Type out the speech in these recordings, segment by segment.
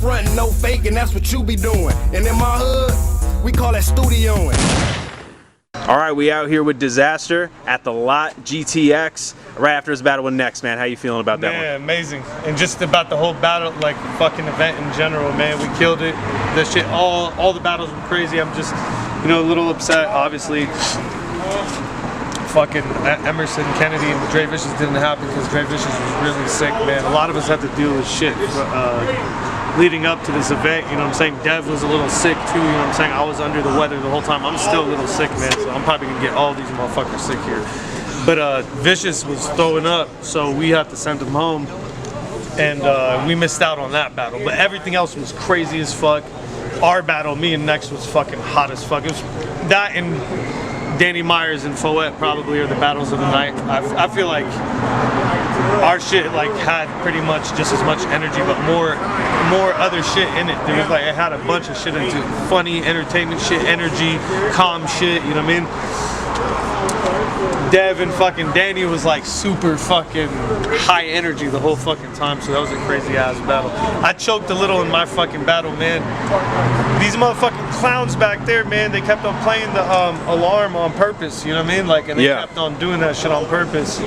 front, no faking, that's what you be doing. And in my hood, we call that studioing. All right, we out here with Dizaster at the Lot GTX right after his battle with NXT, man. How you feeling about that one? Man, amazing. And just about the whole battle, like fucking event in general, man. We killed it. The shit, all the battles were crazy. I'm just, you know, a little upset, obviously. Fucking Emerson Kennedy and Dre Vicious didn't happen because Dre Vicious was really sick, man. A lot of us had to deal with shit leading up to this event, you know what I'm saying? Dev was a little sick too, you know what I'm saying? I was under the weather the whole time. I'm still a little sick, man, so I'm probably gonna get all these motherfuckers sick here. But Vicious was throwing up, so we had to send him home, and we missed out on that battle. But everything else was crazy as fuck. Our battle, me and NXT, was fucking hot as fuck. It was that and Danny Myers and Foet probably are the battles of the night. I feel like our shit like had pretty much just as much energy, but more other shit in it. There was like, it had a bunch of shit into it. Funny, entertainment shit, energy, calm shit, you know what I mean? Dev and fucking Danny was like super fucking high energy the whole fucking time, so that was a crazy ass battle. I choked a little in my fucking battle, man. These motherfucking clowns back there, man, they kept on playing the alarm on purpose, you know what I mean? Like, and they kept on doing that shit on purpose.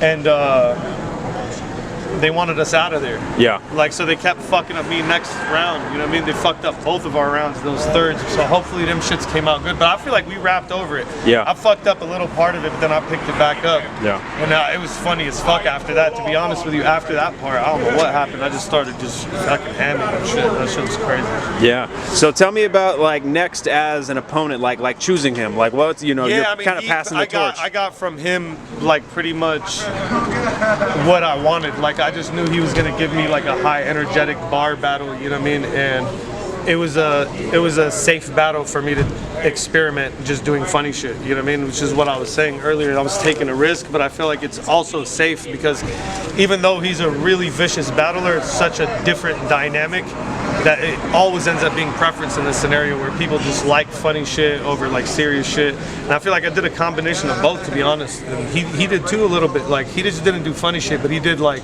And they wanted us out of there. Yeah. Like, so they kept fucking up me next round, you know what I mean? They fucked up both of our rounds, those thirds, so hopefully them shits came out good, but I feel like we wrapped over it. Yeah. I fucked up a little part of it, but then I picked it back up. Yeah. And it was funny as fuck after that, to be honest with you. After that part, I don't know what happened. I just started just fucking hamming and shit. That shit was crazy. Yeah. So tell me about, like, NXT as an opponent, like choosing him. Like, what's, you know, you're kind of passing the torch. I got from him, like, pretty much what I wanted. Like, I just knew he was gonna give me like a high energetic bar battle, you know what I mean? And it was a safe battle for me to experiment just doing funny shit, you know what I mean? Which is what I was saying earlier. I was taking a risk, but I feel like it's also safe because even though he's a really vicious battler, it's such a different dynamic that it always ends up being preference in this scenario where people just like funny shit over like serious shit. And I feel like I did a combination of both, to be honest. And he did too a little bit. Like, he just didn't do funny shit, but he did like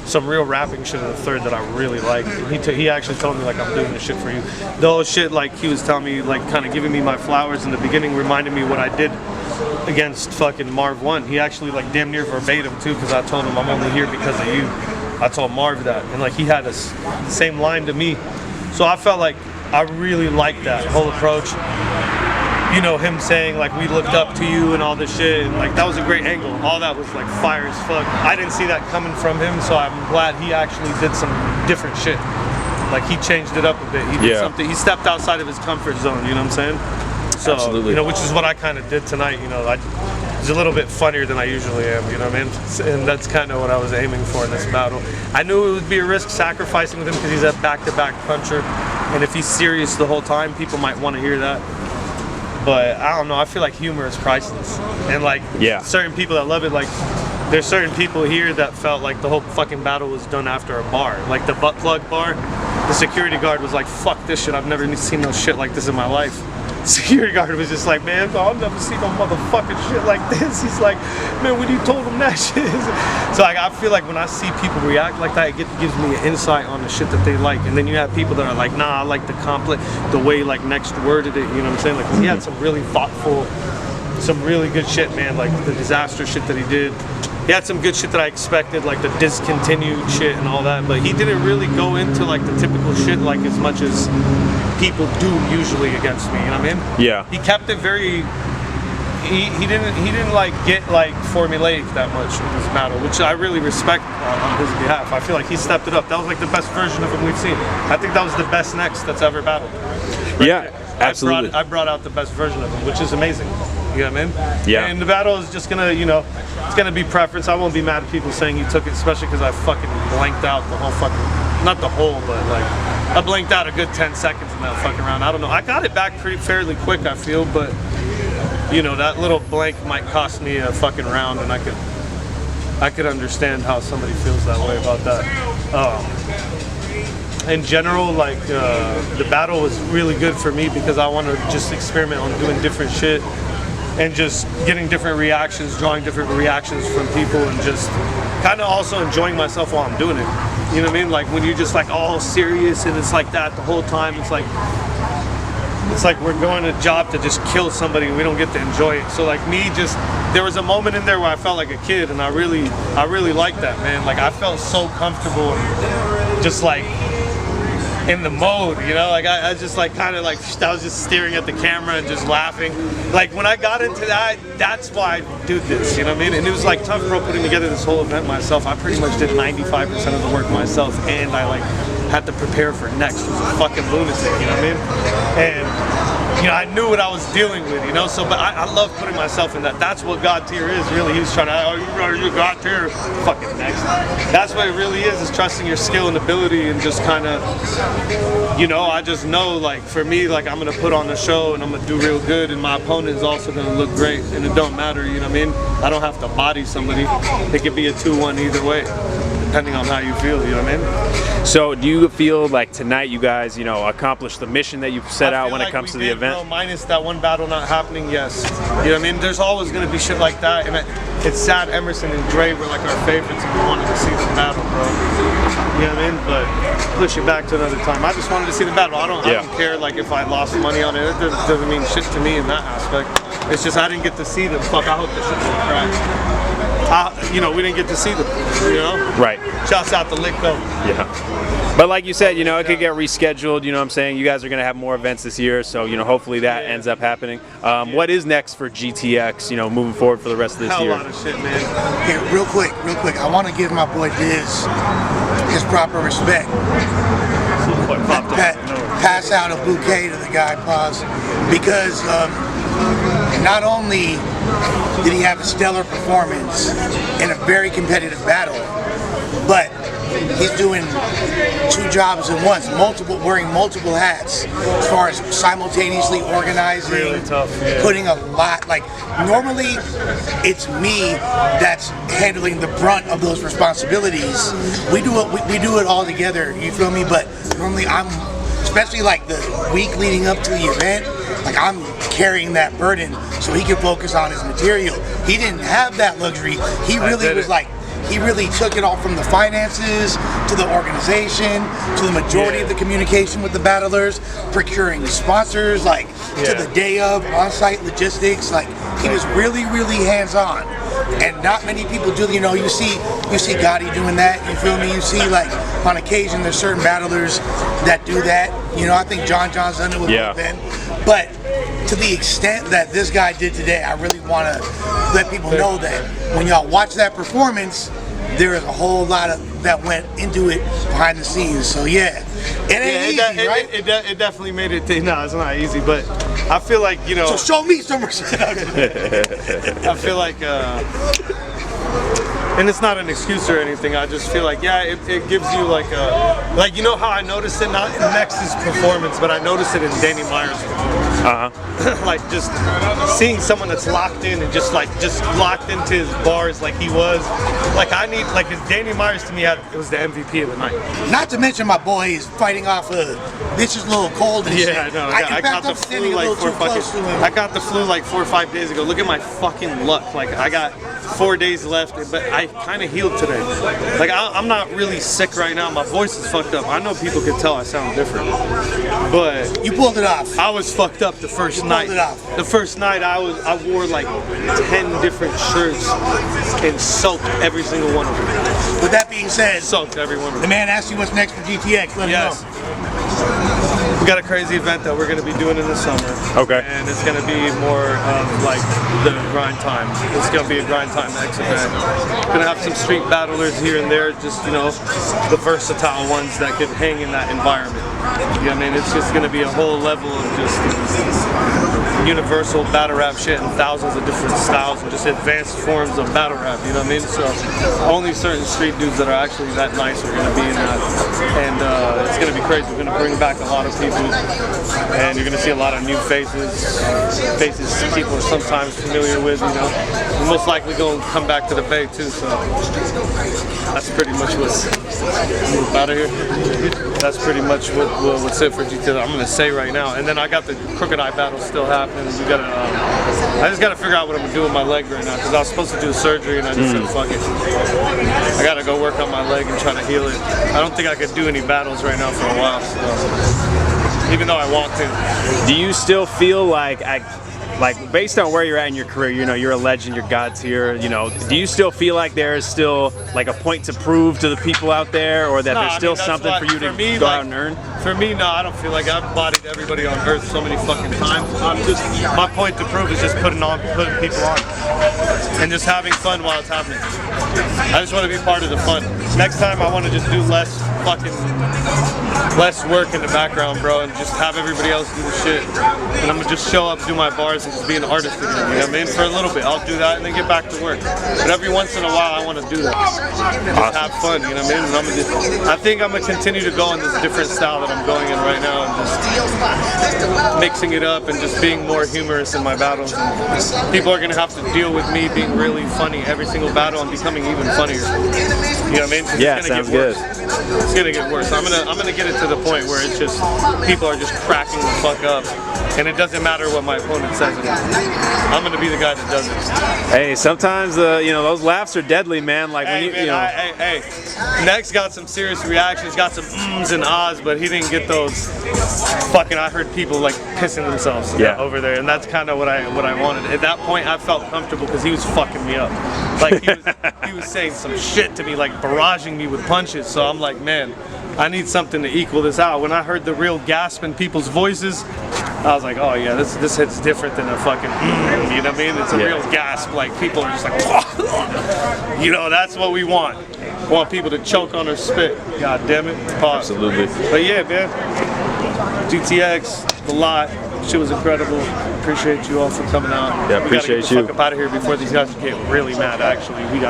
some real rapping shit in the third that I really liked. He actually told me like, I'm doing this shit for you. The whole shit, like, he was telling me, like, kind of giving me my flowers in the beginning, reminded me what I did against fucking Marv 1. He actually like damn near verbatim too, because I told him I'm only here because of you. I told Marv that, and like he had the same line to me. So I felt like I really liked that whole approach. You know, him saying like we looked up to you and all this shit, and like that was a great angle. All that was like fire as fuck. I didn't see that coming from him, so I'm glad he actually did some different shit. Like he changed it up a bit. He did something. He stepped outside of his comfort zone. You know what I'm saying? So, you know, which is what I kind of did tonight. You know, it's a little bit funnier than I usually am. You know what I mean? And that's kind of what I was aiming for in this battle. I knew it would be a risk sacrificing with him because he's a back-to-back puncher, and if he's serious the whole time, people might want to hear that. But I don't know, I feel like humor is priceless. And like certain people that love it, like there's certain people here that felt like the whole fucking battle was done after a bar. Like the butt plug bar, the security guard was like, fuck this shit, I've never seen no shit like this in my life. Security guard was just like, man, I've never seen no motherfucking shit like this. He's like, man, when you told him that shit. So like, I feel like when I see people react like that, it gives me an insight on the shit that they like. And then you have people that are like, nah, I like the way like NXT worded it, you know what I'm saying? Like, 'cause he had some really thoughtful, some really good shit, man, like the Dizaster shit that he did. He had some good shit that I expected, like the discontinued shit and all that, but he didn't really go into like the typical shit like as much as people do usually against me, you know what I mean? Yeah. He kept it very, he didn't like get like formulaic that much in this battle, which I really respect on his behalf. I feel like he stepped it up. That was like the best version of him we've seen. I think that was the best NXT that's ever battled. Right? Yeah, absolutely. I brought out the best version of him, which is amazing. You know what I mean? Yeah. And the battle is just gonna, you know, it's gonna be preference. I won't be mad at people saying you took it, especially because I fucking blanked out the whole fucking, not the whole, but like, I blanked out a good 10 seconds in that fucking round. I don't know. I got it back fairly quick, I feel, but you know, that little blank might cost me a fucking round, and I could understand how somebody feels that way about that. In general, like the battle was really good for me because I want to just experiment on doing different shit and just getting different reactions, drawing different reactions from people, and just kind of also enjoying myself while I'm doing it. You know what I mean? Like when you're just like all serious and it's like that the whole time. It's like we're going to a job to just kill somebody and we don't get to enjoy it. So like me, just there was a moment in there where I felt like a kid, and I really liked that, man. Like I felt so comfortable, just like in the mode, you know. Like I just like kind of like I was just staring at the camera and just laughing. Like when I got into that, that's why I do this, you know what I mean? And it was like tough, bro, putting together this whole event myself. I pretty much did 95% of the work myself, and I like had to prepare for next. It was a fucking lunatic, you know what I mean? And you know, I knew what I was dealing with, you know. So, but I love putting myself in that. That's what God tier is, really. He's trying to, oh, you God tier, fucking next. That's what it really is trusting your skill and ability, and just kind of, you know, I just know, like, for me, like, I'm gonna put on the show and I'm gonna do real good, and my opponent is also gonna look great, and it don't matter, you know what I mean? I don't have to body somebody. It could be a 2-1 either way, depending on how you feel, you know what I mean? So do you feel like tonight you guys, you know, accomplished the mission that you set out when like it comes to the did, event? Bro, minus that one battle not happening, yes. You know what I mean? There's always going to be shit like that, and it's sad Emerson and Dre were like our favorites and we wanted to see the battle, bro. You know what I mean? But push it back to another time. I just wanted to see the battle. I don't care like if I lost money on it. It doesn't mean shit to me in that aspect. It's just I didn't get to see them. Fuck, I hope this shit's gonna crash. You know, we didn't get to see them, you know? Right. Shouts out to Lickville. Yeah. But like you said, you know, it could get rescheduled, you know what I'm saying? You guys are going to have more events this year, so, you know, hopefully that ends up happening. What is next for GTX, you know, moving forward for the rest of this year? A lot of shit, man. Here, real quick, I want to give my boy Diz his proper respect. Pass out a bouquet to the guy, pause, because not only did he have a stellar performance in a very competitive battle, but he's doing 2 jobs at once, wearing multiple hats, as far as simultaneously organizing, really tough, putting a lot, like normally it's me that's handling the brunt of those responsibilities. We do it all together, you feel me? But normally I'm, especially like the week leading up to the event, like I'm carrying that burden so he can focus on his material. He didn't have that luxury. He really was like, he really took it all from the finances to the organization to the majority of the communication with the battlers, procuring sponsors, like to the day of on-site logistics. Like he was really, really hands-on, and not many people do. You know, you see Gotti doing that. You feel me? You see like on occasion there's certain battlers that do that. You know, I think John's done it with Ben, but to the extent that this guy did today, I really want to let people know that when y'all watch that performance, there is a whole lot of that went into it behind the scenes. So yeah, it ain't easy, right? It definitely made it. No, it's not easy, but I feel like, you know. So show me some respect. I feel like, and it's not an excuse or anything. I just feel like, it gives you like a, like, you know how I noticed it not in Nex's performance, but I noticed it in Danny Meyer's performance. Like just seeing someone that's locked in and just locked into his bars like he was. Like I need, like, Danny Myers to me it was the MVP of the night. Not to mention my boy is fighting off a bitch's little cold and shit. I know. I got the flu like 4 or 5 days ago. Look at my fucking luck. Like I got 4 days left, but I kind of healed today. Like I'm not really sick right now. My voice is fucked up. I know people can tell I sound different, but you pulled it off. I was fucked up the first night. The first night I wore like 10 different shirts and soaked every single one of them. With that being said, soaked every one of them. The man asked you what's next for GTX. Let him know. We got a crazy event that we're going to be doing in the summer. Okay. And it's going to be more of like the grind time. It's going to be a grind time X event. Going to have some street battlers here and there, just, you know, the versatile ones that could hang in that environment. You know what I mean? It's just going to be a whole level of just universal battle rap shit and thousands of different styles and just advanced forms of battle rap, you know what I mean? So only certain street dudes that are actually that nice are going to be in that. And it's going to be crazy. We're going to bring back a lot of people, and you're going to see a lot of new faces people are sometimes familiar with, you know. We're most likely going to come back to the Bay too, so that's pretty much what's out of here. That's pretty much what's it for GTX. I'm going to say right now. And then I got the Crooked Eye battle still happening. We got I just got to figure out what I'm going to do with my leg right now, because I was supposed to do a surgery and I just said fuck it. I got to go work on my leg and try to heal it. I don't think I could do any battles right now for a while, so, even though I want to. Do you still feel like based on where you're at in your career, you know, you're a legend, you're God tier, you know, do you still feel like there is still like a point to prove to the people out there, or that there's still something for you to go out and earn? For me, no, I don't feel like I've bodied everybody on earth so many fucking times. My point to prove is just putting people on and just having fun while it's happening. I just want to be part of the fun. Next time I want to just do less work in the background, bro, and just have everybody else do the shit. And I'm gonna just show up, do my bars, and just be an artist again. You know what I mean? For a little bit, I'll do that and then get back to work. But every once in a while, I want to do that. Just have fun, you know what I mean? And I think I'm gonna continue to go in this different style that I'm going in right now, and just mixing it up and just being more humorous in my battles. And people are gonna have to deal with me being really funny every single battle and becoming even funnier. You know what I mean? Yeah, sounds good. It's gonna get worse. I'm gonna get it to the point where it's just people are just cracking the fuck up, and it doesn't matter what my opponent says anymore. I'm gonna be the guy that does it. Hey, sometimes you know, those laughs are deadly, man. Like when you know. Hey, Next got some serious reactions, got some ums and ahs, but he didn't get those fucking. I heard people like pissing themselves over there, and that's kind of what I wanted. At that point, I felt comfortable because he was fucking me up. Like he was saying some shit to me, like barraging me with punches. So I'm like, man, I need something to equal this out. When I heard the real gasp in people's voices, I was like, oh yeah, this hits different than a fucking, you know what I mean? It's a real gasp. Like people are just like, whoa. You know, that's what we want. We want people to choke on their spit. God damn it. Pause. Absolutely. But yeah, man, GTX, the lot. Shit was incredible. Appreciate you all for coming out. Yeah, appreciate you. We gotta get the fuck up out of here before these guys get really mad. Actually, we got.